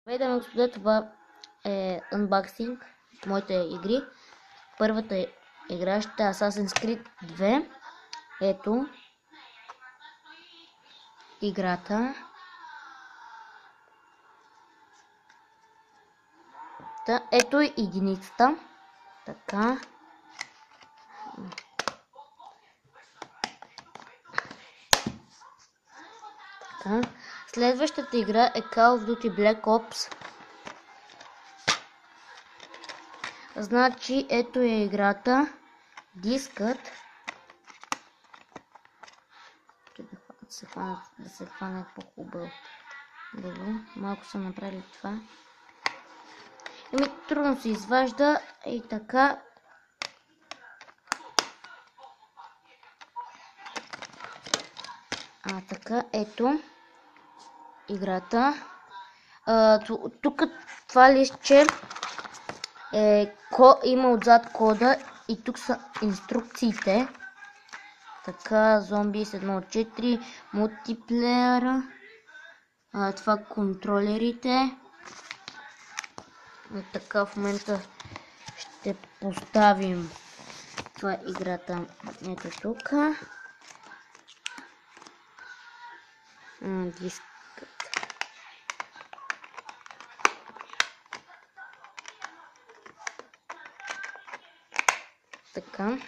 Дами и господа, това е unboxing от моите игри. Първата игра ще е Assassin's Creed 2. Ето играта. Ето е единицата. Така. Следващата игра е Call of Duty Black Ops. Значи, ето е играта. Дискът. Да се хване по-хубаво. Малко са направили това. Трудно се изважда и така. Така, ето играта. Тук това листче има отзад кода и тук са инструкциите. Така, зомби с 1 от 4, мултиплеера, това контролерите. Така, в момента ще поставим това играта. Ето тук. Дискът. Така.